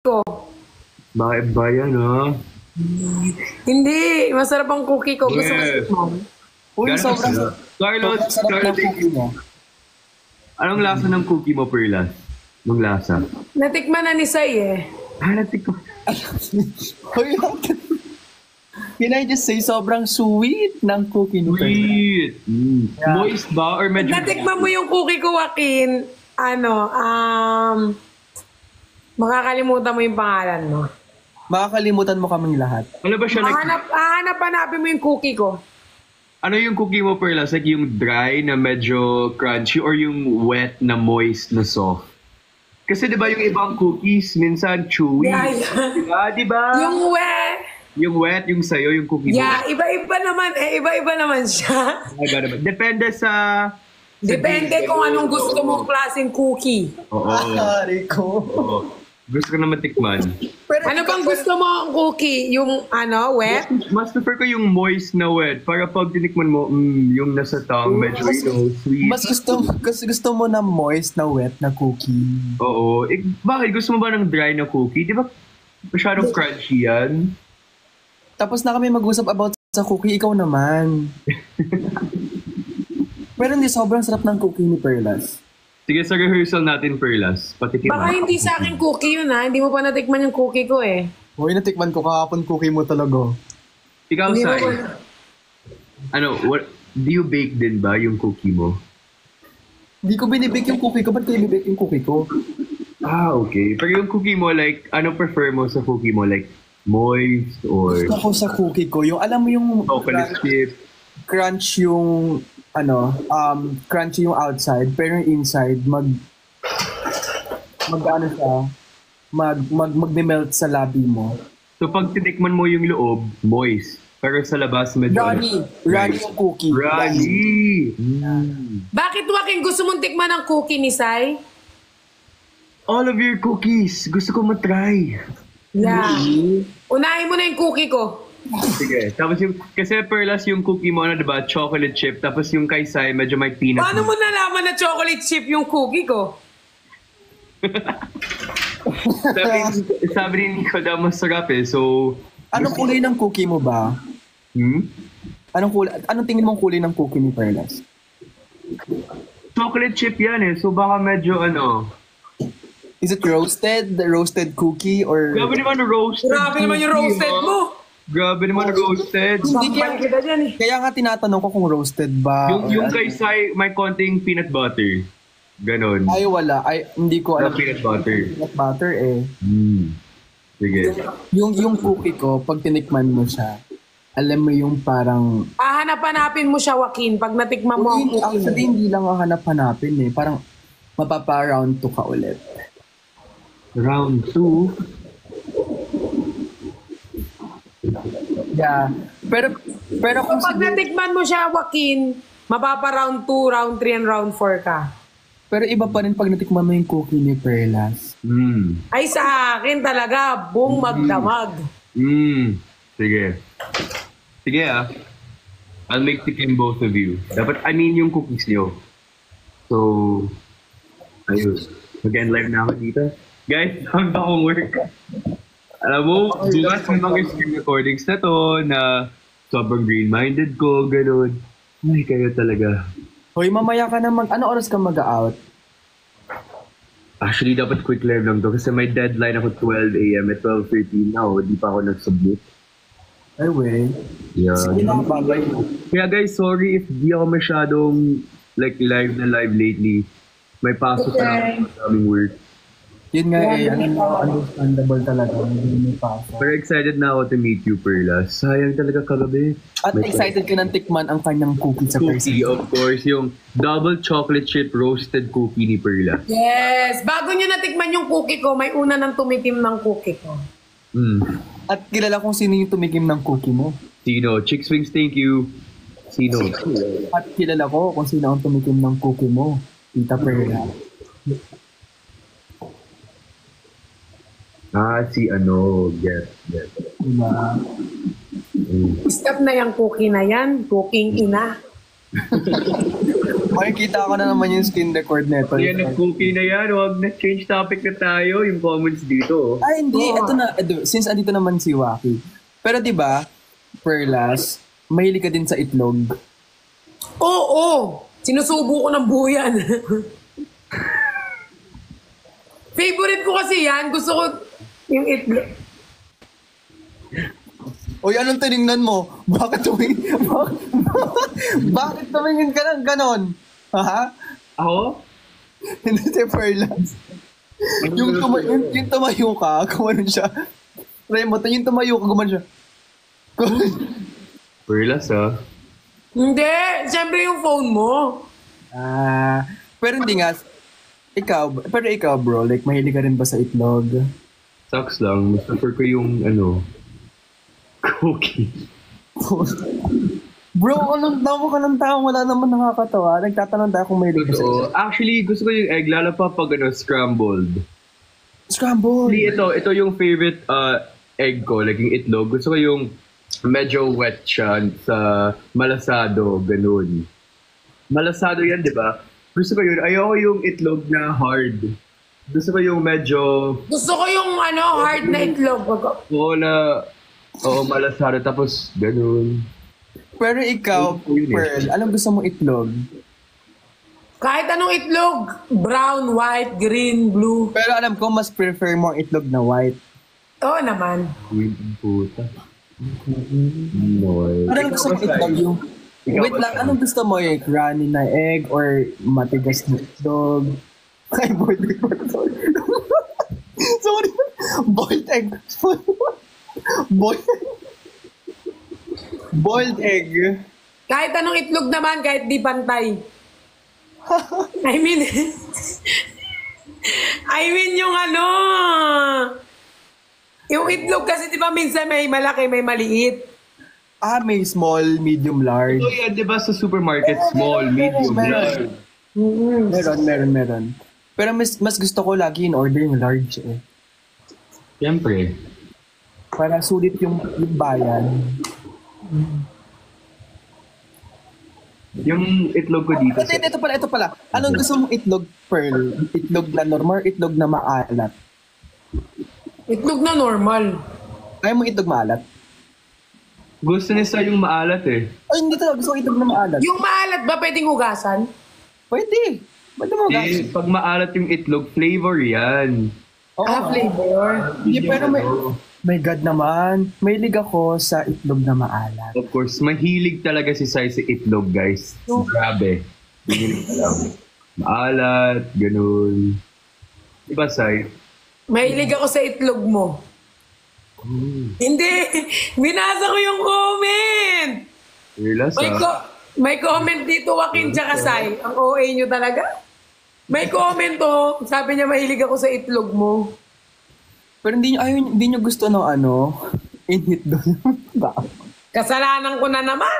ko. Bakit ba yan, ha? Hindi, masarap ang cookie ko. Gusto Yes. mo. Uy, Gano'n sobrang sarap? Carlos, sarap ng cookie mo. anong lasa ng cookie mo, Perlas? Anong lasa? Natikman na ni Sai eh. Natik ko. Uy, can I just say, sobrang sweet ng cookie ni Perla. Sweet. Yeah. Moist ba? Or medyo... Natikman mo yung cookie ko, Joaquin. Makakalimutan mo yung pangalan mo. Makakalimutan mo kaming lahat. Ano ba siya? Like, Hanapin mo yung cookie ko. ano yung cookie mo, Perlas? Like yung dry na medyo crunchy or yung wet na moist na soft? Kasi di ba yung ibang cookies, minsan chewy. Yeah. Di ba? Yung wet. Yung wet, yung sayo, yung cookie mo. Yeah, iba-iba naman. Iba-iba naman siya. Iba naman. Depende sa... Depende kung anong gusto mong klaseng cookie. Oo. Rico. Oo. Gusto ko naman tikman. Ano bang gusto mo ang cookie? Yung wet? Mas prefer ko yung moist na wet. Para pag tinikman mo, yung nasa tongue, medyo sweet. Mas gusto mo na moist na wet na cookie. Oo. Bakit? Gusto mo ba ng dry na cookie? Di ba masyadong crunchy yan? Tapos na kami mag-usap about sa cookie, ikaw naman. Pero hindi, sobrang sarap ng cookie ni Perlas. Sige, sa rehearsal natin, Perlas. Patikim Baka mo. hindi sa akin cookie yun ha. Hindi mo pa natikman yung cookie ko eh. Uy, natikman ko kahapon cookie mo talaga. Ikaw, Hindi mo Sai. pa- Do you bake din ba yung cookie mo? Hindi ko binibake yung cookie ko, ba't ko ibibake yung cookie ko? Ah, okay. Pero yung cookie mo, like, ano prefer mo sa cookie mo? Like, moist or Gusto ko sa cookie ko, yung alam mo yung chocolate chip? crunch yung crunchy yung outside, pero yung inside mag-melt sa labi mo. So, pag tinikman mo yung loob, moist. Pero sa labas, medyo... Runny yung cookie. Runny! Bakit Joaquin gusto mong tikman ang cookie ni Sai? All of your cookies, gusto ko matry. Yeah. Unahin mo na yung cookie ko. Sige. Tapos kasi Perlas yung cookie mo, diba? Chocolate chip. Tapos yung kay Sai, medyo may peanut. Paano mo nalaman na chocolate chip yung cookie ko? sabi ni Nico daw masarap eh. So, Anong kulay ng cookie mo ba? Anong tingin mong kulay ng cookie ni Perlas? chocolate chip yan eh. So baka medyo Is it roasted? The roasted cookie or... Grabe naman yung roasted. Grabe naman yung roasted mo. Grabe naman yung roasted. Hindi Sampal kita dyan eh. Kaya nga tinatanong ko kung roasted ba. Yung kay Sai, may konting peanut butter. Ganon. Ay, wala. Ay, hindi ko Na alam. peanut butter. Peanut butter eh. Sige. Yung cookie ko, pag tinikman mo siya, alam mo yung parang... Hanapin mo siya, Joaquin, pag natikman mo ang cookie mo. Actually, hindi lang ang hanap-hanapin eh. Parang mapapa-round 2 ka ulit. Round 2. Yeah. Pero kung Pag natikman mo siya, Joaquin, mapapa-round 2, round 3, and round 4 ka. Pero iba pa rin pag natikman mo yung cookie ni Perlas. Ay, sa akin talaga, buong magdamag. Sige. Sige I'll make tikim both of you. Dapat, yung cookies niyo. So, ayun. Mag-end live na ako dito. Guys, ang akong work. Alam mo, bukas may mga screen recordings na to na sobrang green-minded ko, gano'n. Ay, kayo talaga. Hoy, mamaya ka naman. Ano oras ka mag-out? Actually, dapat quick live lang to kasi may deadline ako 12 a.m. at 12:13 na. Di pa ako nag-submit. Ay, wey. Yeah. Sige na, bagay mo. Kaya guys, sorry if di ako masyadong live lately. May pasok na ako sa aming work. Yun nga eh, understandable talaga. Hindi may pasok. Pero excited na ako to meet you, Perla. Sayang talaga kagabi. At excited ka nang tikman ang kanyang cookie sa Cookie, person. of course, yung double chocolate chip roasted cookie ni Perla. Yes, bago nyo natikman yung cookie ko, may una nang tumitim ng cookie ko. At kilala kung sino yung tumikim ng cookie mo. Sino? Chicks Wings, thank you. Sino? At kilala ko kung sino ang tumikim ng cookie mo. Tita Perla. Si get. Diba? Stop na yung cookie na yan, cooking ina. Makikita ko na naman yung screen record neto. Yan, nag-cookie na yan. Huwag na change topic na tayo. Yung comments dito. Ay, hindi. Oo. Ito na. Since andito naman si Waki. Pero di ba, Perlas, mahilig ka din sa itlog. Oo. Sinusubo ko ng buyan. Favorite ko kasi yan. Gusto ko yung itlog. Oy, anong tinignan mo? Bakit bakit tumingin ka ng ganon? Ha? Ako? Hindi si Perlas. Yung tumayo ka, gumanon siya. Remote, yung tumayo ka, gumanon siya. Perlas, ah. Hindi. Siyempre yung phone mo. Pero hindi nga, ikaw bro, like mahilig ka rin ba sa itlog? Sucks lang. Mas prefer ko yung, cookie. Bro, anong tawa ka ng tao? Wala naman nakakatawa. Nagtatanong tayo kung mahilig ka sa itlog. Totoo. Actually, gusto ko yung egg, lalo pa pag, scrambled. Scramble! Actually, ito yung favorite egg ko, like yung itlog. Gusto ko yung medyo wet siya sa malasado, ganun. Malasado yan, di ba? Gusto ko yun. Ayoko yung itlog na hard. Gusto ko yung medyo... Gusto ko yung hard na itlog. Malasado. Tapos, ganun. Pero ikaw, Pearl, anong gusto mong itlog? Kahit anong itlog. Brown, white, green, blue. Pero alam ko, mas prefer mo ang itlog na white. Oo naman. Puta. No. Anong gusto mong itlog yung... Wait lang, anong gusto mo yung runny na egg or matigas na itlog? Ay, boiled egg. Sorry. Boiled egg. Boiled egg. Kahit anong itlog naman, kahit di pantay. I mean yung yung itlog kasi di ba minsan may malaki, may maliit. May small, medium, large. So yan, di ba sa supermarket, small, medium, large. Meron. Pero mas gusto ko lagi in-order yung large eh. Siyempre. Para sulit yung bayan. Yung itlog ko dito. Ito pala. Anong gusto mong itlog, Pearl? Itlog na normal, itlog na maalat? Itlog na normal. Ayaw mo itlog maalat? Gusto nila yung maalat eh. Ay, hindi talaga. Gusto ko itlog na maalat. Yung maalat ba pwedeng hugasan? Pwede. Pwede mo gas. Pag maalat yung itlog, flavor yan. Flavor. Hindi, pero my God naman. Mahilig ako sa itlog na maalat. Of course, mahilig talaga si Sai sa itlog, guys. Grabe. Mahilig talaga. Maalat, ganun. Diba, Sai? Mahilig ako sa itlog mo. Hindi. Binasa ko yung comment. Relax, May comment dito, Joaquin tsaka Sai. Ang OA nyo talaga. May comment sabi niya mahilig ako sa itlog mo. Pero hindi nyo gusto ng inhit doon. Kasalanan ko na naman.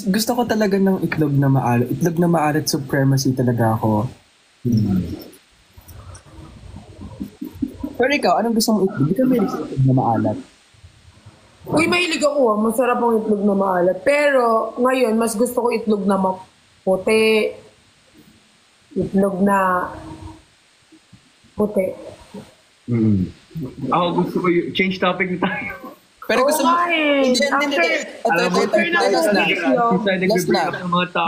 Gusto ko talaga ng itlog na maalat. Itlog na maalat, supremacy talaga ako. Pero ikaw, anong gusto mong itlog? Hindi ka may itlog na maalat. Uy, mahilig ako. Masarap ang itlog na maalat. Pero ngayon, mas gusto ko itlog na puti. Itlog na puti. Ako gusto ko yung change topic na tayo. Pero gusto mo... Hindi. Last na.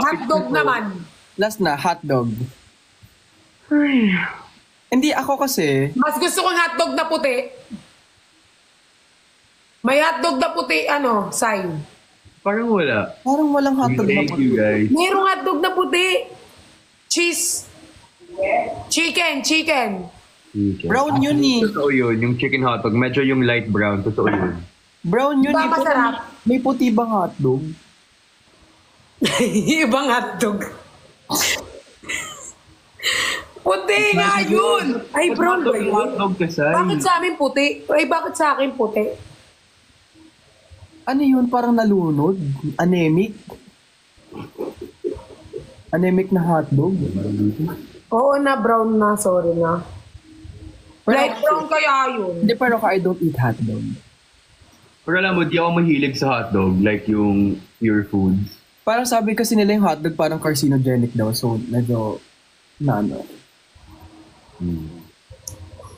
Hotdog naman. Last na, hotdog. Hindi, ako kasi... Mas gusto kong hotdog na puti. May hotdog na puti, Sai? Parang wala. Parang walang hotdog na Thank you, guys. Merong hotdog na puti. Cheese. Chicken. Brown yun eh. Totoo yun. Yung chicken hotdog. Medyo yung light brown. Totoo yun. Brown yun Ba, eh. masarap? May puti bang hotdog? Ibang hotdog. Puti nga yun! Ay, brown ba yun? Hotdog ka, Sai. Bakit sa amin puti? Ay, bakit sa akin puti? Ano yun? Parang nalunod? Anemic? Anemic na hotdog? Oo na, brown na. Sorry na. Light brown kaya yun. Hindi, pero I don't eat hotdog. Pero alam mo, di ako mahilig sa hotdog. Like yung pure foods. Parang sabi kasi nila yung hotdog parang carcinogenic daw. So, medyo, na ano.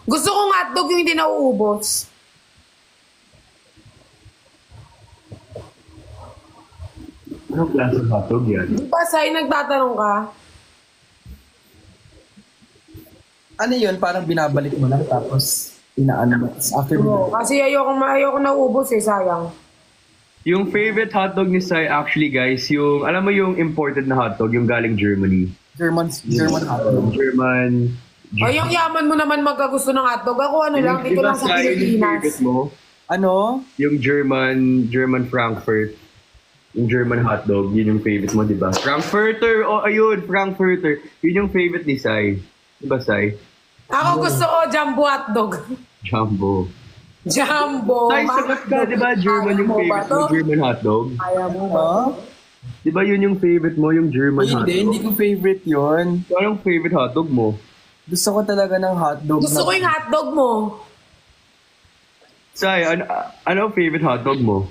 Gusto kong hotdog yung hindi nauubos. Anong klase ng hotdog yan? Di ba, Sai, nagtatanong ka? Ano yun? Parang binabalik mo lang tapos inaano mo. After Oo, mo. kasi ayoko nauubos eh, sayang. Yung favorite hotdog ni Sai actually guys, yung, alam mo yung imported na hotdog, yung galing Germany. German hotdog. German. Ay, yung yaman mo naman magkagusto ng hotdog. Ako ano lang, dito lang sa Sai, yung Pilipinas. favorite mo? Ano? Yung German Frankfurt. Yung German hotdog, yun yung favorite mo, di ba? Frankfurter! Oh, ayun, Frankfurter. Yun yung favorite ni Sai. Di ba, Sai? Ako gusto ko jumbo hotdog. Jumbo. Jumbo. Sai, sagot ka, di ba? German yung favorite mo, German hotdog. Kaya mo ba? Huh? Di ba yun yung favorite mo, yung German hotdog? Hindi ko favorite yun. Anong favorite hotdog mo? Gusto ko talaga ng hotdog. Gusto ko yung hotdog mo. Sai, ano favorite hotdog mo?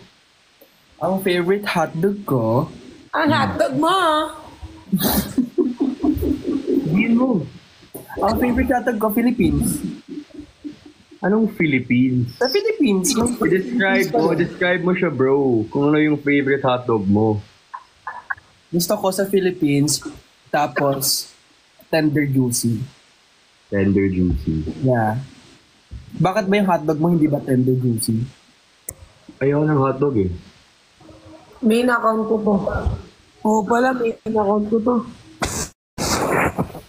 Ang favorite hotdog ko, Ang hotdog mo. Sabihin mo. ang favorite hotdog ko, Philippines. Anong Philippines? Sa Philippines. Describe mo siya, bro. Kung ano yung favorite hotdog mo. Gusto ko sa Philippines, tapos tender juicy. Tender juicy. Yeah. Bakit ba yung hotdog mo hindi ba tender juicy? Ayaw ng hotdog eh. Main account ko to. Oo pala, main account ko to.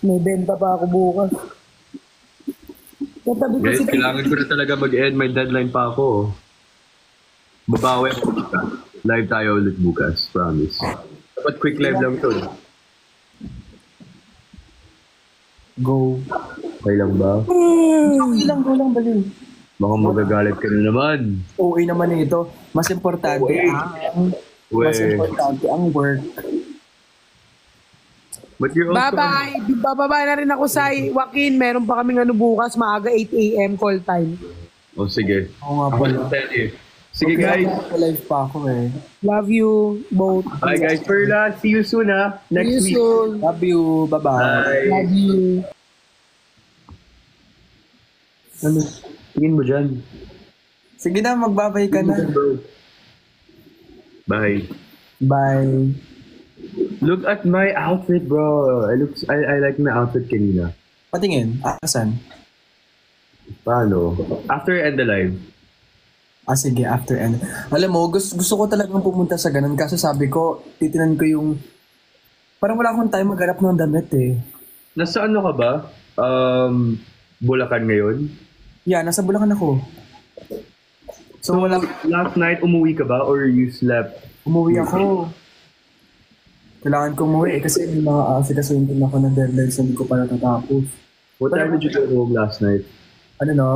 May benta pa ako bukas. Katabi ko Guys, si kailangan ko na talaga mag-end. May deadline pa ako. Oh. Babawi ako bukas. Live tayo ulit bukas. Promise. Dapat quick live lang to. Go. Okay lang ba? Okay lang, go lang, baliw. Baka magagalit ka na naman. OA naman ito. Mas importante mas Weh. importante ang work. But you're also... Bye-bye. Bababa na rin ako sa Joaquin. Meron pa kaming ano bukas, maaga 8 a.m. call time. Oh, sige. Oo nga Ako pala. na tell you. Sige, Okay, guys. ako live pa ako eh. Love you both. Bye, guys. Perla, see you soon, ha? Next See you week. soon. Love you. Bye-bye. Bye. Love you. Ano? Tingin mo dyan. Sige na, magbabay ka na. Bro. Bye. Bye. Look at my outfit, bro. I like my outfit kanina. Patingin. Asan? Paano? After end the live. Sige, after end. Alam mo, gusto ko talagang pumunta sa ganun. Kaso sabi ko, titinan ko yung... Parang wala akong time maghanap ng damit eh. Nasa ano ka ba? Bulacan ngayon? Yeah, nasa Bulacan ako. So, last night umuwi ka ba or you slept? Umuwi ako. Kailangan ko umuwi kasi may mga asikasuhin din ako ng deadlines na hindi ko pa natatapos. What time did you go home last night? Ano no?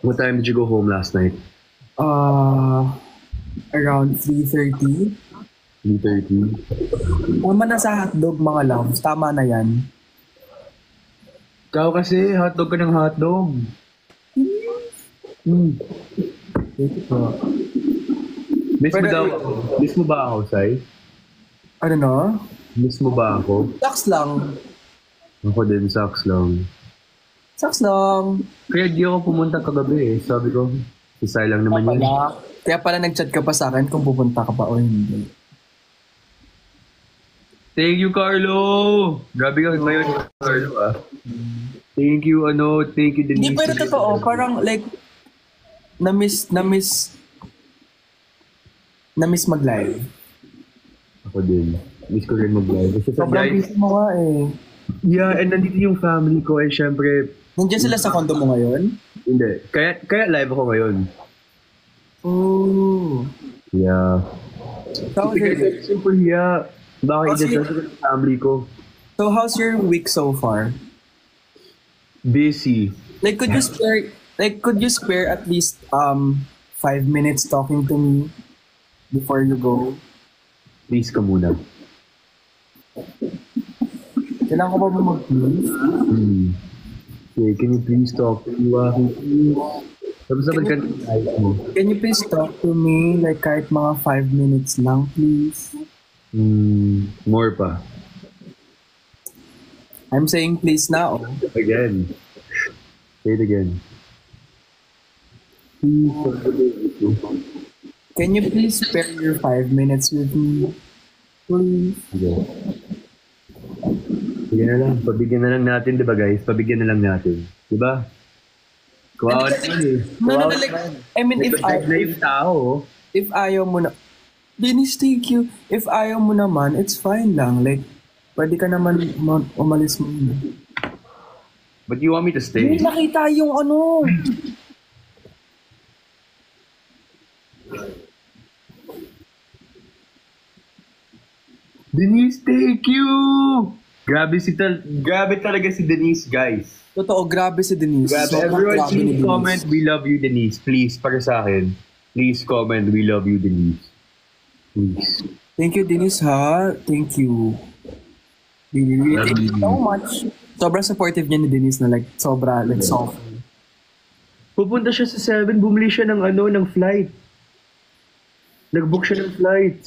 What time did you go home last night? Around 3:30. 3:30. Tama na sa hotdog mga loves. Tama na yan. Ikaw kasi, hotdog ka ng hotdog. Thank you po. Miss mo Pero- daw ako. Miss mo ba ako, Sai? Ano no? Miss mo ba ako? Sucks lang. Ako din, sucks lang. Sucks lang. Kaya di ako pumunta kagabi eh. Sabi ko, si Sai lang naman yun. Kaya pala nag-chat ka pa sa akin kung pupunta ka pa o hindi. Thank you, Carlo! Grabe ka ngayon, Carlo ah. Thank you, thank you, Denise. Hindi, pero totoo. Parang like, na-miss mag-live. Ako din. Miss ko rin mag-live. Kasi Sobrang guys, busy mo nga eh. yeah, and nandito yung family ko and syempre, Nandiyan sila sa condo mo ngayon? hindi. Kaya live ako ngayon. Oh. Yeah. So, Kasi guys, simple yeah. Baka i-judge ko sa family ko. so how's your week so far? Busy. Like, could you spare at least 5 minutes talking to me before you go? Please ka muna. Kailangan ko ba mag-please? Okay, can you please talk to me? Please? Tapos naman ka mo. Can you please talk to me like kahit mga 5 minutes lang, please? More pa. I'm saying please now. Again. Say it again. Can you please spare your 5 minutes with me? Please. Sige. Sige na lang. Pabigyan na lang natin, di ba guys? Pabigyan na lang natin. Di ba? Kawawa naman eh. No, like, I mean, Ito na yung tao. if ayaw mo na, Dennis, thank you. If ayaw mo naman, it's fine lang. Like, pwede ka naman umalis mo. But you want me to stay? Hindi nakita yung ano. Denise, thank you! Grabe talaga si Denise, guys. Totoo, grabe si Denise. Grabe. Sobrang Everyone, grabe ni please Denise. comment, we love you, Denise. Please, para sa akin. Please comment, we love you, Denise. Please. Thank you, Denise, ha? Thank you. Really, thank you so much. Sobrang supportive niya ni Denise na like, like soft. Pupunta siya sa 7, bumili siya ng flight. Nag-book siya ng flight.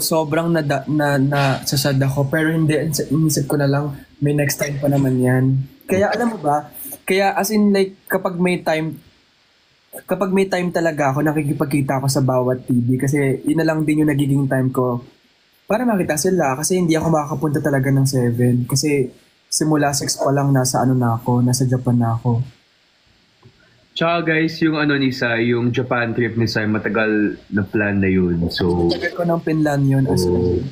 Sobrang nasasad ako. Pero hindi, inisip ko na lang, may next time pa naman yan. Kaya alam mo ba, kaya as in like, kapag may time talaga ako, nakikipagkita ako sa bawat TV kasi yun na lang din yung nagiging time ko para makita sila kasi hindi ako makakapunta talaga ng 7 kasi simula 6 pa lang nasa Japan na ako. Tsaka guys, yung ni Sai, yung Japan trip ni Sai, matagal na plan na yun. So, Tagal ko ng pinlan yun as well.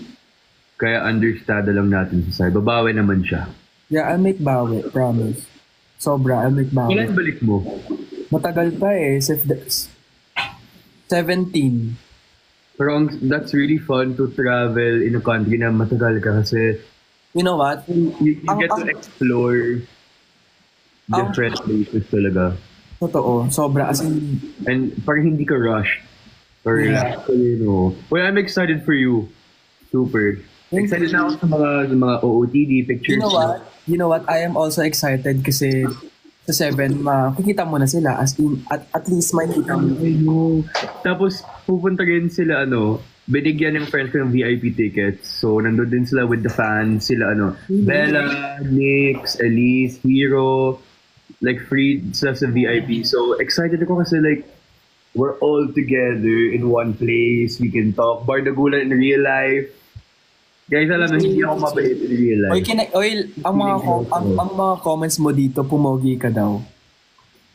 Kaya understand lang natin si Sai. Babawi naman siya. Yeah, I'll make bawi, promise. Sobra, I'll make bawi. Kailan balik mo? Matagal pa eh, 17. Pero that's really fun to travel in a country na matagal ka kasi You know what? you get to explore different places talaga. Totoo, sobra. As in, And parang hindi ka rushed. Or well, I'm excited for you. Super. Excited na ako sa mga OOTD pictures. You know what? I am also excited kasi sa 7, makikita mo na sila. As in, at least may kita mo. I know. Tapos, pupunta rin sila, binigyan ng friends ko ng VIP tickets. So, nandun din sila with the fans. Sila, Bella, Nix, Elise, Hero, like, free sila sa VIP. So, excited ako kasi, like, we're all together in one place. We can talk. Bardagulan in real life. Guys, alam na, hindi ako mabait in real life. Ang mga comments mo dito, pumogi ka daw.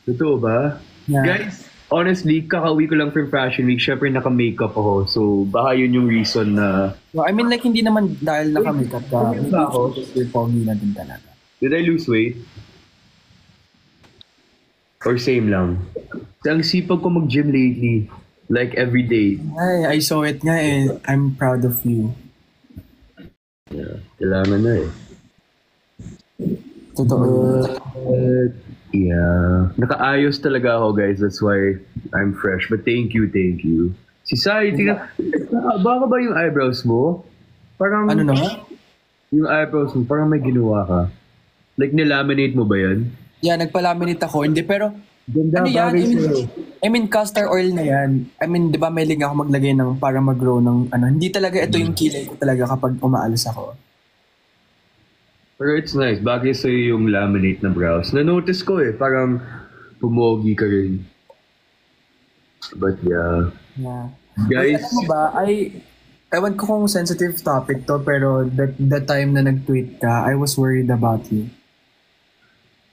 Totoo ba? Yeah. Guys, honestly, kakauwi ko lang from Fashion Week. Syempre, naka-makeup ako. So, baka yun yung reason na... No, I mean, like, hindi naman dahil naka-makeup ka. Hindi ba ako? Pogi na din talaga. Did I lose weight? Or same lang? Ang sipag ko mag-gym lately. Like, every day. Ay, I saw it nga eh. I'm proud of you. Yeah, kailangan na eh. Totoo. Yeah. Nakaayos talaga ako, guys. That's why I'm fresh. But thank you. Si Sai, tingnan. Baka ba yung eyebrows mo? Parang... Ano na? Yung eyebrows mo, parang may ginawa ka. Like, nilaminate mo ba yan? Yeah, nagpalaminate ako. Hindi, pero... Ganda, ano yan? bagay sa'yo. I mean, castor oil na yan. I mean, di ba may link ako maglagay ng para mag-grow ng ano. Hindi talaga ito yung kilay ko talaga kapag umaalis ako. Pero it's nice. Bagay sa'yo yung laminate na brows. Na-notice ko eh. Parang pumogi ka rin. But yeah. Yeah. Guys. Uy, alam mo ba, ewan ko kung sensitive topic to, pero the time na nag-tweet ka, I was worried about you.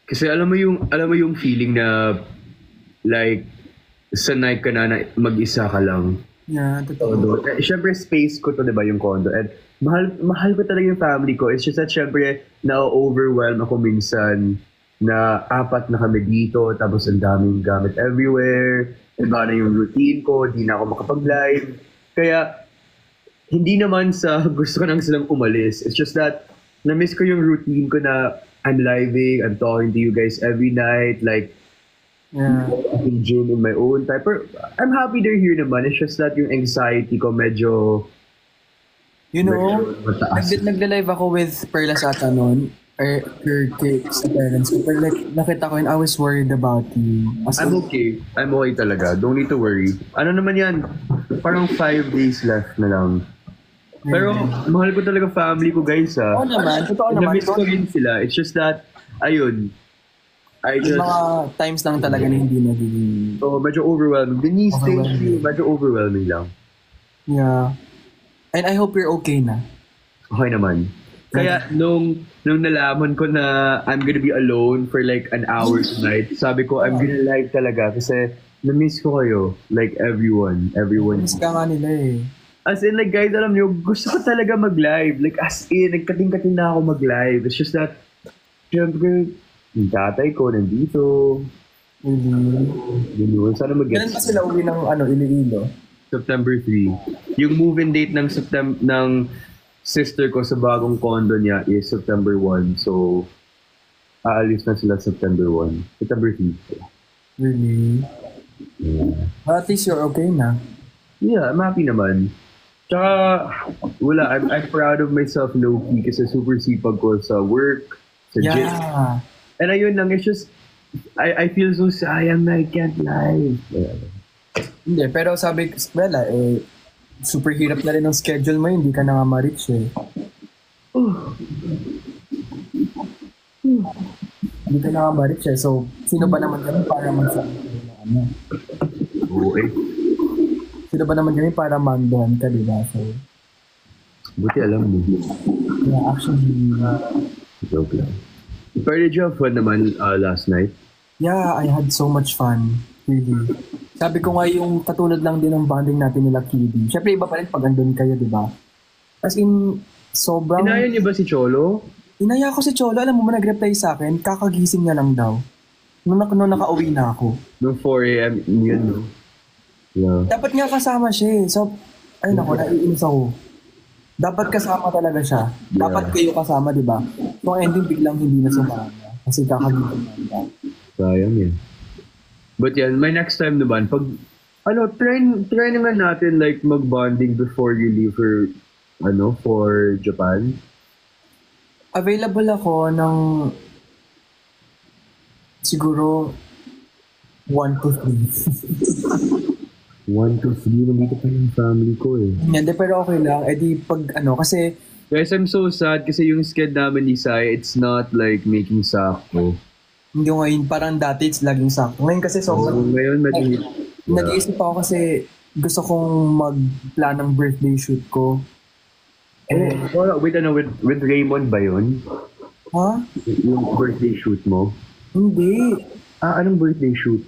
Kasi alam mo yung feeling na like sanay ka na mag-isa ka lang. Yeah, totoo. Siyempre space ko to, 'di ba, yung condo. And mahal ko talaga yung family ko. It's just that siyempre na-overwhelm ako minsan na 4 na kami dito tapos ang daming gamit everywhere. Iba na yung routine ko, hindi na ako makapag-live. Kaya hindi naman sa gusto ko nang silang umalis. It's just that na-miss ko yung routine ko na I'm living, I'm talking to you guys every night, like, Yeah. in gym in my own time. Pero I'm happy they're here naman. It's just that yung anxiety ko medyo... You know, mataas. nagla-live ako with Perla Sata noon. cake sa parents ko. Pero like, nakita ko yun, I was worried about you. As I'm in, okay. I'm okay talaga. Don't need to worry. Ano naman yan? Parang 5 days left na lang. Pero mahal ko talaga family ko, guys. Oo naman, totoo naman. Na-miss ko rin sila. It's just that, ayun, I Yung just, mga times lang talaga na hindi nagiging... so medyo overwhelming. The knee stage, Overwhelming. medyo overwhelming lang. Yeah. And I hope you're okay na. Okay naman. Kaya nung nalaman ko na I'm gonna be alone for like an hour tonight, sabi ko I'm gonna live talaga kasi na-miss ko kayo. Like everyone. Miss ka nga nila eh. As in like guys, alam niyo, gusto ko talaga mag-live. Like as in, nagkating-kating na ako mag-live. It's just that, syempre, yung tatay ko nandito. Really? Yun, sana mag-get Kailan pa sila uwi ng Iloilo? September 3. Yung move-in date ng sister ko sa bagong condo niya is September 1. So, aalis na sila September 1. September 3. Really? Yeah. But at least you're okay na. Yeah, I'm happy naman. Tsaka, wala, I'm proud of myself low-key kasi super sipag ko sa work, sa gym. Yeah. And ayun lang, it's just, I feel so sayang na I can't live. Yeah. Hindi, pero sabi ko, Bella, super hirap na rin ang schedule mo, hindi ka na nga ma-reach eh. Hindi ka na nga ma-reach eh. So, sino ba naman kami para magsabi na ano? Oo eh. Sino ba naman kami para mandohan ka, di ba? So, Buti alam mo. yeah, actually, Joke lang. Pero did you have fun naman last night? yeah, I had so much fun. Really. Sabi ko nga yung katulad lang din ng bonding natin nila Kiddy. Siyempre iba pa rin pag andun kayo, di ba? As in, sobrang... Inaya niyo ba si Cholo? Inaya ko si Cholo, alam mo ba nag-reply sa akin, kakagising niya lang daw. Nung nakauwi na ako. No 4 a.m. yun, no? Yeah. Dapat nga kasama siya eh. So, ay nako, naiinis ako. Dapat kasama talaga siya. Dapat kayo kasama, di ba? So, ang ending biglang hindi na sumama. Kasi kakagising na siya. Sayang yan. But yan, my next time naman, pag, try naman natin like mag-bonding before you leave for Japan. Available ako ng siguro 1 to 3. 1 to 3, nandito pa yung family ko eh. Hindi, pero okay lang. Eh di pag kasi Guys, I'm so sad kasi yung sked namin ni Sai, it's not like making sakto. hindi ngayon, parang dati it's laging sakto. Ngayon kasi So, sobrang ngayon, medyo... nag-iisip ako kasi gusto kong mag-plan ng birthday shoot ko. With Raymond ba yun? Ha? Yung birthday shoot mo? Hindi. Anong birthday shoot?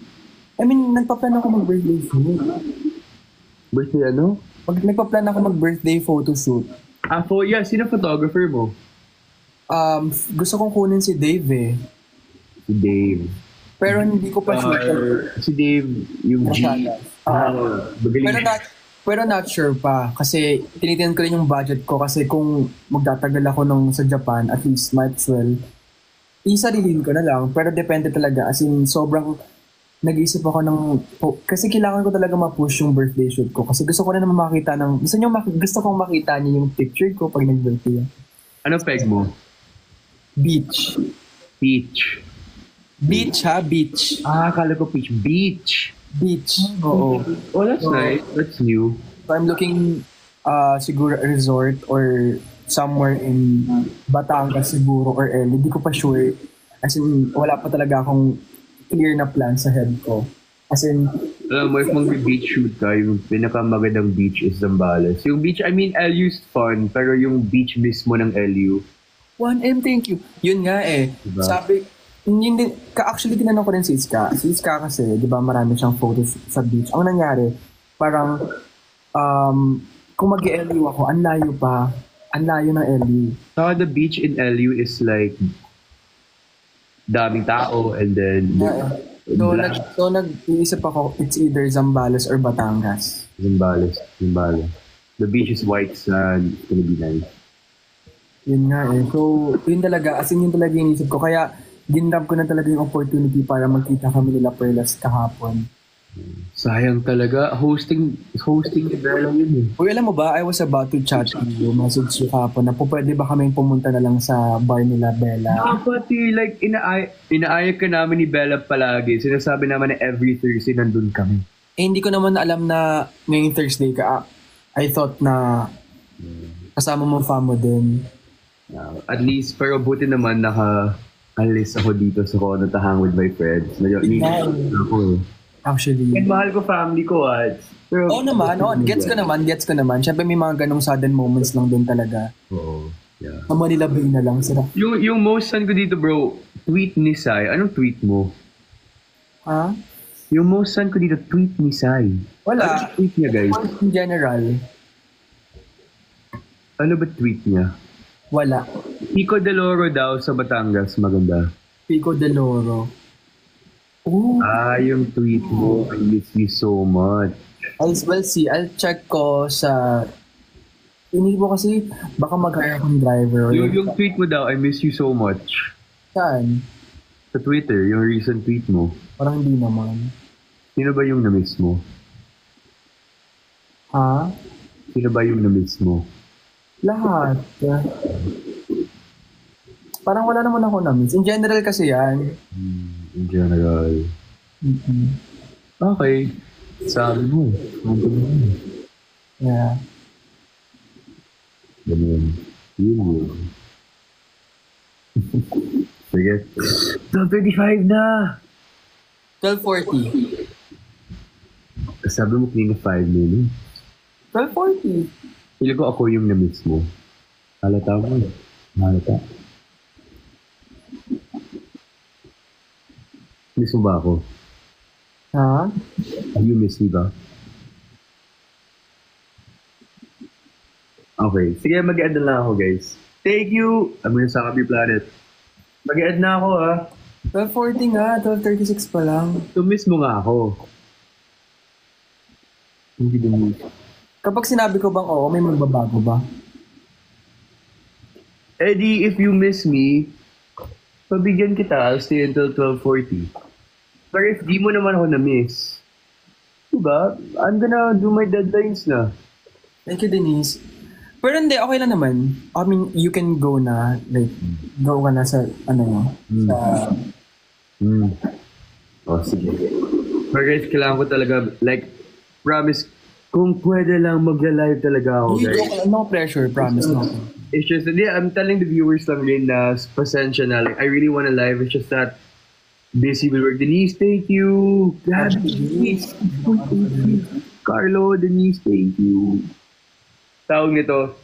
I mean, nagpa-plan ako mag-birthday shoot. Birthday ano? Nagpa-plan ako mag-birthday photo shoot. Sino photographer mo? Gusto kong kunin si Dave eh. Si Dave. Pero hindi ko pa sure. Si Dave, yung G. Magaling. Pero not sure pa. Kasi tinitingnan ko rin yung budget ko. Kasi kung magtatagal ako sa Japan, at least might as well, isarilin ko na lang. Pero depende talaga. As in, sobrang nag-iisip ako kasi kailangan ko talaga ma-push yung birthday shoot ko. Kasi gusto ko na naman makita gusto kong makita niyo yung picture ko pag nag-birthday. Ano peg mo? Beach. Peach. Beach ha? Beach. Akala ko peach. Beach. Beach. Oo. Oh, that's nice. That's new. So I'm looking siguro a resort or somewhere in Batangas siguro or LA. Hindi ko pa sure. As in, wala pa talaga akong clear na plan sa head ko. As in, Alam mo, if mag-beach shoot ka, yung pinakamagandang beach is Zambales. Yung beach, LU's fun, pero yung beach mismo ng LU. 1M, thank you. Yun nga eh. Diba? Sabi, actually tinanong ko rin si Iska. Si Iska kasi, di ba marami siyang photos sa beach. Ang nangyari, parang, kung mag-LU ako, ang layo pa. Ang layo ng LU. The beach in LU is like, daming tao, and then, So nag-iisip ako, it's either Zambales or Batangas. Zambales. The beach is white sand. It's gonna be nice. Yun nga eh. So, yun talaga. As in, yun talaga yung isip ko. Kaya, ginrab ko na talaga yung opportunity para magkita kami nila Perlas kahapon. Sayang talaga. Hosting ni Bella yun eh. Uy, alam mo ba, I was about to chat you, message you kapon na po pwede ba kaming pumunta na lang sa bar nila, Bella? Pati like, inaayag ka namin ni Bella palagi. Sinasabi naman na every Thursday nandun kami. Eh, hindi ko naman alam na ngayong Thursday ka. I thought na kasama mo famo din. At least, pero buti naman naka-alis ako dito sa Kono to hang with my friends. Medyo iniisip ako eh. Actually. And mahal ko family ko Pero, Oo naman, gets ko naman. Siyempre may mga ganong sudden moments lang din talaga. Oo. Yeah. Sa Manila Bay na lang sila. Yung most fan ko dito bro, tweet ni Sai. Anong tweet mo? Ha? Yung most fan ko dito, tweet ni Sai. Wala. Ano tweet niya guys? In general, Ano ba tweet niya? wala. Pico de Loro daw sa Batangas, maganda. Pico de Loro. Oh, Yung tweet mo, I miss you so much. I'll see. I'll check ko sa... Hindi ko kasi baka mag-hire akong driver. Yung tweet mo daw, I miss you so much. Saan? Sa Twitter, yung recent tweet mo. Parang hindi naman. Sino ba yung na-miss mo? Ha? Sino ba yung na-miss mo? Lahat. Parang wala naman ako na-miss. In general kasi yan. In general. Mm-mm. Okay. Sabi mo eh. Yeah. Ganun. Yun. Sige. 12:35 na! 12:40. Sabi mo kanina 5 minutes. 12:40. Pili ko ako yung na-miss mo. Halata mo eh. Halata. Miss mo ba ako? Ha? You miss me ba? Okay. Sige, mag-add na lang ako, guys. Thank you! I'm gonna suck up your planet. Mag-add na ako, ha? 12:40 nga. 12:36 pa lang. So, miss mo nga ako. Hindi din miss. Kapag sinabi ko bang oo, may magbabago ba? Eddie, if you miss me, pabigyan kita. I'll stay until 12:40. Pero if di mo naman ako na-miss, diba? I'm gonna do my deadlines na. Thank you, Denise. Pero hindi, okay lang naman. I mean, you can go na. Like, go ka na sa, sa... Oh, sige. Pero guys, kailangan ko talaga, like, promise, kung pwede lang magla-live talaga ako, guys. No pressure, promise no. It's just, yeah, I'm telling the viewers lang rin na pasensya na. Like, I really wanna live. It's just that busy with work. Denise, thank you. God, Denise. Carlo, Denise, thank you. Tawag nito,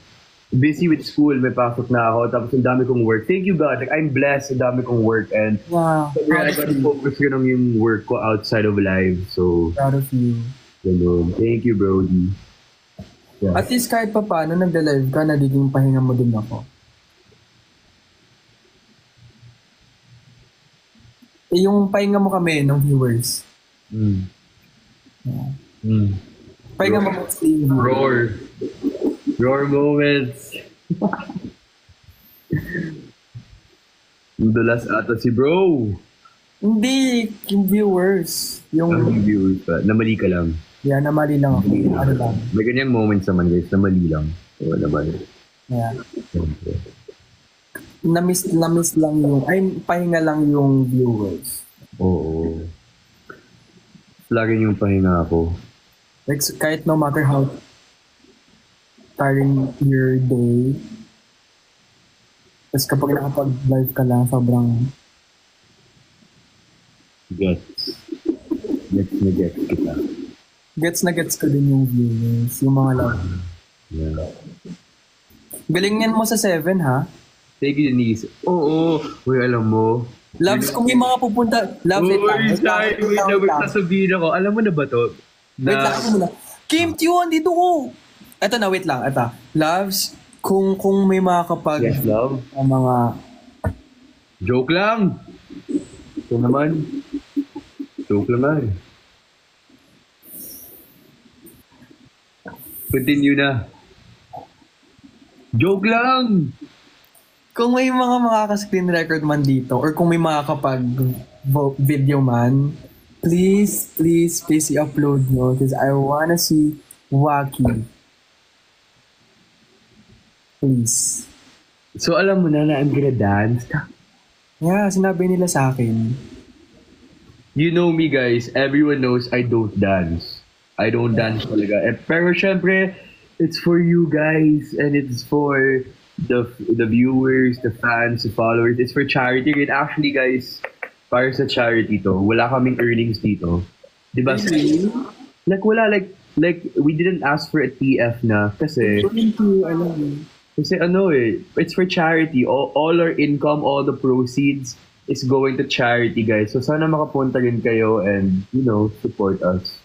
busy with school, may pasok na ako, tapos ang dami kong work. Thank you God, like I'm blessed, ang dami kong work, and Wow. I gotta focus ko ng yung work ko outside of live, so, Proud of you. ganun. Thank you, Brody. Yeah. At least kahit pa paano nagda-live ka, nagiging pahinga mo din ako. Eh, yung pahinga mo kami ng viewers. Mm. Yeah. Mm. Pahinga mo mostly yung viewers. Roar moments. Dulas ata si bro. Hindi, yung viewers. Ang Yung, viewers pa. Namali ka lang. yeah, namali lang ako. Ano lang. May ganyang moments naman guys, namali lang. Oo naman. Yeah. Siyempre. Namiss lang yung, ay, pahinga lang yung viewers. Oo. Lagi yung pahinga ako. Like, kahit no matter how tiring your day, tapos kapag nakapag-live ka lang, sobrang Gets. Gets na gets kita. gets ko din yung viewers, yung mga love. Yeah. Galingan mo sa 7, ha? Thank you, Denise. Oo. Uy, alam mo. Loves, kung may mga pupunta, love it lang. Uy, sorry. Wait lang. Sasabihin ako. Alam mo na ba to? Wait lang, ako muna. Kim Tune, dito ko! Eto na, wait lang. Eto. Loves, kung may mga kapag... Yes, love. Mga... Joke lang. Ito naman. Joke lang ay. Continue na. Joke lang! Kung may mga makaka-screen record man dito, or kung may mga kapag video man, Please, please, please i-upload nyo because I wanna see Waki. Please. So alam mo na I'm gonna dance. Yeah, sinabi nila sa akin. You know me guys, everyone knows I don't dance. I don't dance talaga. Pero syempre, it's for you guys and it's for the viewers, the fans, the followers. It's for charity. And actually guys, para sa charity to, wala kaming earnings dito. Diba? Like wala, like we didn't ask for a TF na kasi it's for charity. All our income, all the proceeds is going to charity, guys. So sana makapunta rin kayo and, support us.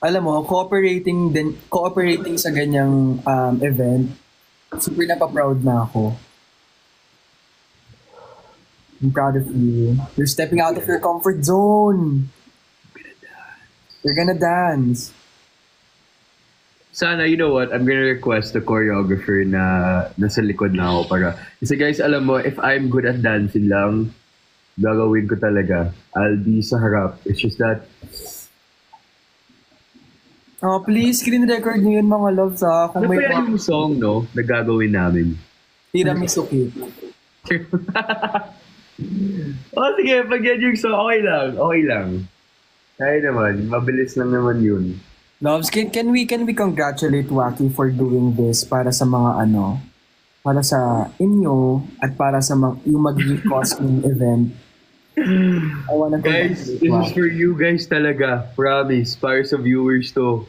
Alam mo, cooperating sa ganyang event, super napaproud na ako. I'm proud of you. You're stepping out of your comfort zone. You're gonna dance. Sana, you know what? I'm gonna request the choreographer na nasa likod na ako para... Kasi guys, alam mo, if I'm good at dancing lang, gagawin ko talaga. I'll be sa harap. It's just that... Oh, please, screen record nyo yun mga loves ha. Kung Ano may kaya yung song, no? Na gagawin namin? tiramisu cake. Oh, sige, pag yan yung song, okay lang. Okay lang. Kaya naman, mabilis lang naman yun. Loves, can we congratulate Waki for doing this para sa mga para sa inyo at para sa yung magiging costume event. I wanna Guys, congratulate this is Waki. for you guys talaga. Promise, para sa viewers to.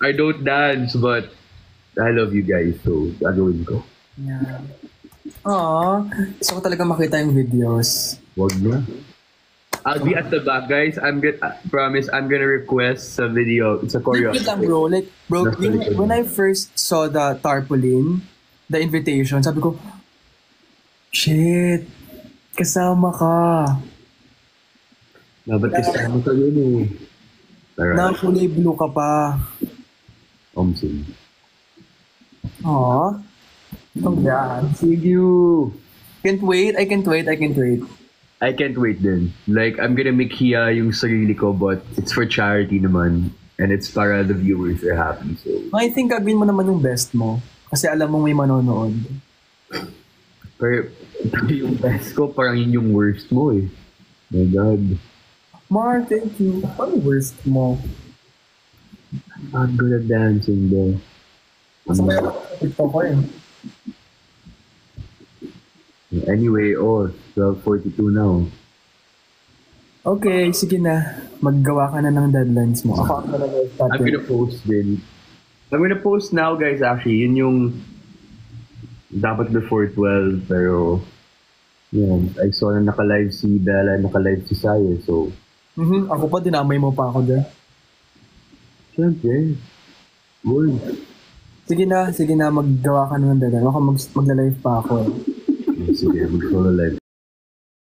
I don't dance, but I love you guys, so gagawin ko. Yeah. Aww, gusto ko talaga makita yung videos. Wag na. I'll be at the back, guys. Promise, I'm gonna request sa video. It's a choreo. Wait lang, bro. Like, bro, when I first saw the tarpaulin, the invitation, sabi ko, shit, kasama ka. Dapat kasama ka yun eh. Na Alright. kulay blue ka pa. Omsin. Aww. Congrats. Thank you. Can't wait. I can't wait. I can't wait din. Like, I'm gonna make hiya yung sarili ko, but it's for charity naman. And it's para the viewers are happy, so... I think gagawin mo naman yung best mo. Kasi alam mo may manonood. Pero yung best ko, parang yun yung worst mo eh. My God. Mar, thank you. Ano worst mo? I'm good at dancing though. Mas may TikTok ko eh. Anyway, 12:42 now. Okay, sige na. Maggawa ka na ng deadlines mo. Ako ang talaga I'm gonna post din. I'm gonna post now, guys, actually. Yun yung dapat before 12, pero yun, I saw na naka-live si Bella, naka-live si Saya, so Ako pa, dinamay mo pa ako dyan. syempre. Good. Sige na, maggawa ka na ng deadline. Ako magla-live pa ako eh. Sige, mag-solo live.